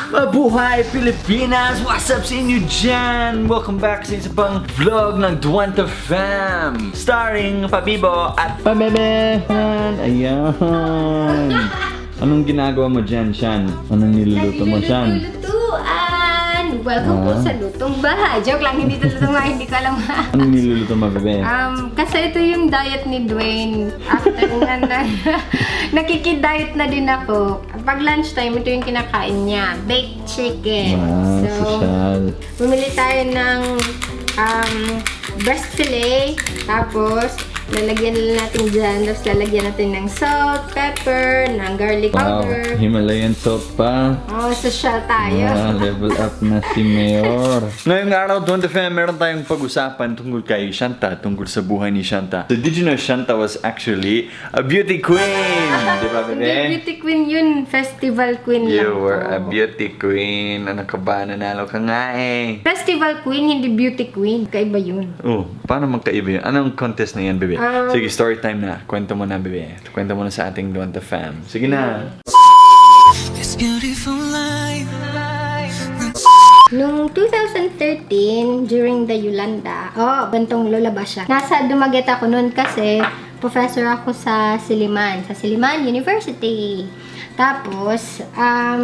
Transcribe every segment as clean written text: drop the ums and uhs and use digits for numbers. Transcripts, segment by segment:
Mabuhay Pilipinas! What's up sa inyo dyan? Welcome back sa isa pang vlog ng Duanta Fam, starring Pabibo at Pabebe. Ayan. Anong ginagawa mo dyan, Shan? Anong niluluto mo, Shan? Welcome po sa Lutong Bahay. Joke lang, hindi ito Lutong Bahay, hindi ko alam. Anong niluluto mo, Bebe? Kasi ito yung diet ni Dwayne. After na nakiki-diet na din ako. Pag lunchtime, ito yung kinakain niya. Baked chicken. Wow, social. Bumili tayo ng breast fillet. Tapos, lalagyan natin dyan. Tapos, lalagyan natin ng salt, pepper, ng garlic powder. Himalayan salt pa. Oh, social tayo. Level up na si Mayor. Ngayong araw, Duanta Fam, meron tayong pag-usapan tungkol kay Shanta, tungkol sa buhay ni Shanta. So, did you know Shanta was actually a beauty queen? Di ba, Bebe? Hindi beauty queen yun. Festival queen lang. You were a beauty queen. Ano ka ba? Nanalo ka nga eh. Festival queen, hindi beauty queen. Kaiba yun. Oh, paano magkaiba yun? Anong contest na yan, Bebe? Sige, story time na. Kwento mo na, Bebe. Kwento mo na sa ating Duanta Fam. Sige na. This beautiful life. Noong 2013, during the Yolanda, gantong lulabas siya. Nasa Dumaguete ako noon kasi professor ako sa Siliman University. Tapos,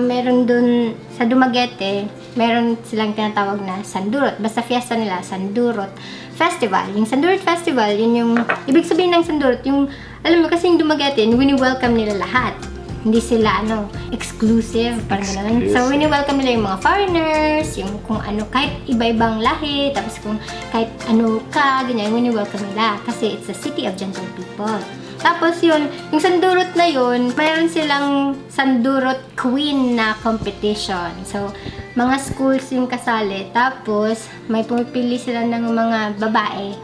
meron dun sa Dumaguete, meron silang tinatawag na Sandurot. Basta fiesta nila, Sandurot Festival. Yung Sandurot Festival, yun yung, ibig sabihin ng Sandurot, yung, alam mo kasi yung Dumaguete, wini-welcome nila lahat. Hindi sila, exclusive, parang gano'n. So, wini-welcome nila yung mga foreigners, yung kung ano, kahit iba-ibang lahi, tapos kung kahit ano ka, ganyan, wini-welcome nila. Kasi it's a city of gentle people. Tapos yun, yung Sandurot na yun, mayroon silang Sandurot Queen na competition. So, mga schools yung kasali. Tapos, may pumipili sila ng mga babae.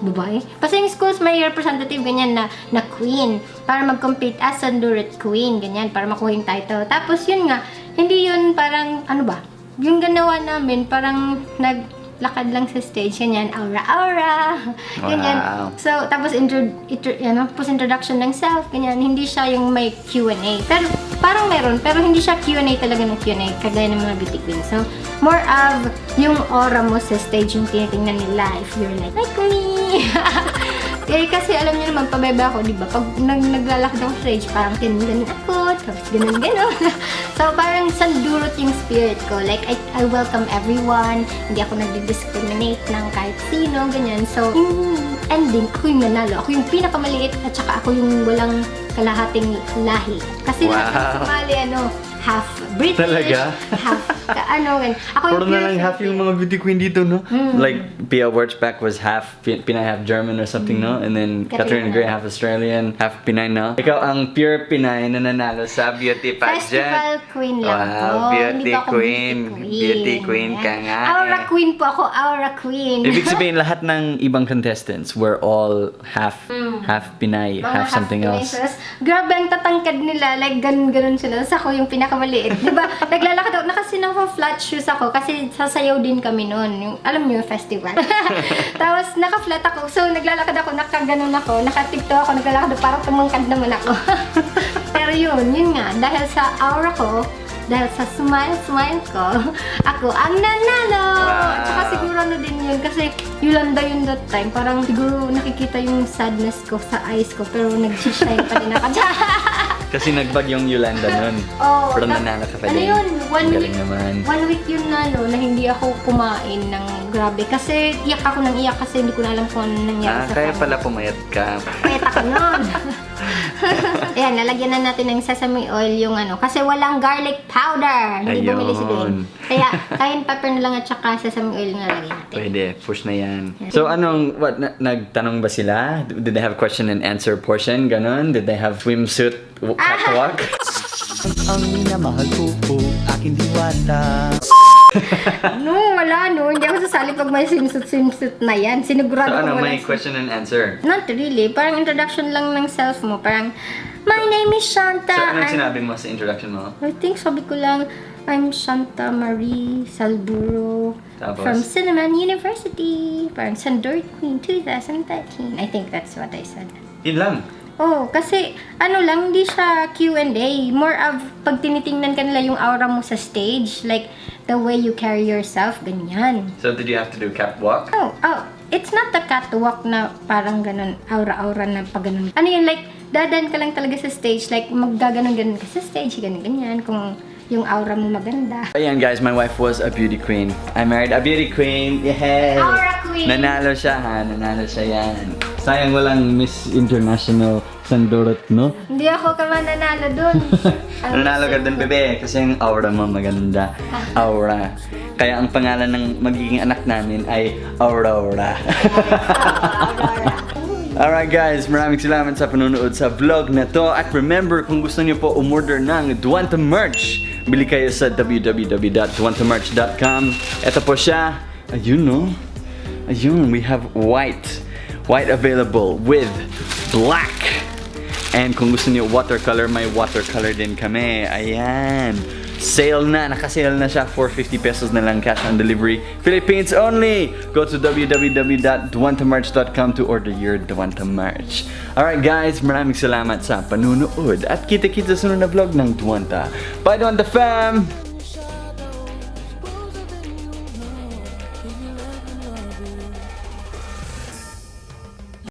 Basta yung schools may representative ganyan na queen. Para mag-compete as Sandurot Queen. Ganyan, para makuha yung title. Tapos yun nga, hindi yun parang, ano ba? Yung ganawa namin, parang lakad lang sa stage, ganyan, aura-aura, ganyan. Wow. So, tapos introduction ng self, ganyan, hindi siya yung may Q&A. Pero, parang meron, pero hindi siya Q&A talaga ng Q&A, kagaya ng mga beauty queen. So, more of yung aura mo sa stage yung tinitingnan nila, if you're like me. Kasi alam niyo naman, pabebe ako, di ba? Pag naglalakad ako sa stage, parang ganun ako, tapos ganun. So, parang sandurot yung spirit ko. Like, I welcome everyone. Hindi ako nagdi-discriminate ng kahit sino, ganyan. So, yung ending, ako yung nanalo. Ako yung pinakamaliit at saka ako yung walang kalahating lahi. Kasi sumali, half British, Talaga? half, ganyan. Ako Puro na lang half yung mga beauty queen dito, no? Like, Pia Wurtzbach was half Pinay, half German or something, no? And then Catherine Gray, half Australian, half Pinay, no? Ikaw ang pure Pinay na nanalo sa beauty pageant. Festival queen lang po. Beauty Hindi po ako queen. Beauty queen ka nga. Aura queen po ako, aura queen. Ibig sabihin, lahat ng ibang contestants were all half Pinay, Mga half something Pinay. else. Tapos, grabe ang tatangkad nila. Like, ganun sila. Tapos ako yung pinakamaliit. Diba? Naglalakad ako. Kasi naka-flat shoes ako. Kasi sasayaw din kami noon. Yung, alam niyo yung festival. Tapos, naka-flat ako. So, naglalakad ako. Nakaganon ako. Nakatikto ako. Naglalakad ako. Parang tumangkad naman ako. Pero yun nga. Dahil sa aura ko, dahil sa smile ko, ako ang nanalo! At saka siguro din yun, kasi Yolanda yun that time, parang siguro nakikita yung sadness ko sa eyes ko, pero nag-shine pa din ako. Kasi nagbagyong Yolanda nun. Pero nanalo ka pa din. Ano yun? Galing naman. 1 week yun na hindi ako kumain ng grabe. Kasi iyak ako ng iyak kasi hindi ko na alam kung ano nangyari sa Kaya kanya. pala pumayat ka. Payat ako nun. Ayan, lalagyan na natin ng sesame oil yung kasi walang garlic powder. Hindi bumili si Dwayne. Kaya, cayenne pepper na lang at saka sesame oil na lagyan natin. Pwede, push na yan. So nagtanong ba sila? Did they have question and answer portion? Ganon? Did they have swimsuit catwalk? Ang minamahal ko po, aking diwata. Wala Hindi ako sasali pag may swimsuit na yan. Sinigurado ko wala. May question and answer? Not really. Parang introduction lang ng self mo. Parang, my name is Shanta. So, anong sinabi mo sa introduction mo? I think sabi ko lang, I'm Shanta Marie Salburo. Tapos? From Cinnamon University. Parang Sandurot Queen 2013. I think that's what I said. Yun lang. Oh, kasi ano lang, hindi siya Q&A. More of pag tinitingnan ka nila yung aura mo sa stage, like the way you carry yourself, ganyan. So did you have to do catwalk? Oh, it's not the catwalk na parang ganun, aura-aura na pag ganun. Ano yun, like, dadan ka lang talaga sa stage, like maggaganon-ganon ka sa stage, ganyan-ganyan, kung yung aura mo maganda. Ayan guys, my wife was a beauty queen. I married a beauty queen. Yes! Aura queen! Nanalo siya ha, nanalo siya yan. Sayang walang Miss International Sandurot, no? Hindi ako ka mananalo dun. Nanalo ka dun, bebe, kasi yung aura mo maganda. Aura. Kaya ang pangalan ng magiging anak namin ay Aurora. Alright guys, maraming salamat sa panonood sa vlog na to. At remember, kung gusto niyo po umorder ng Duanta merch, bili kayo sa www.duantamerch.com. Ito po siya. Ayun, no? Ayun, we have white available with black. And kung gusto niyo watercolor, may watercolor din kami. Ayan. Sale na, naka-sale na siya. 450 pesos na lang cash on delivery. Philippines only! Go to www.duantamerch.com to order your Duanta merch. Alright guys, maraming salamat sa panunood. At kita-kita sa sunod na vlog ng Duanta. Bye Duanta fam!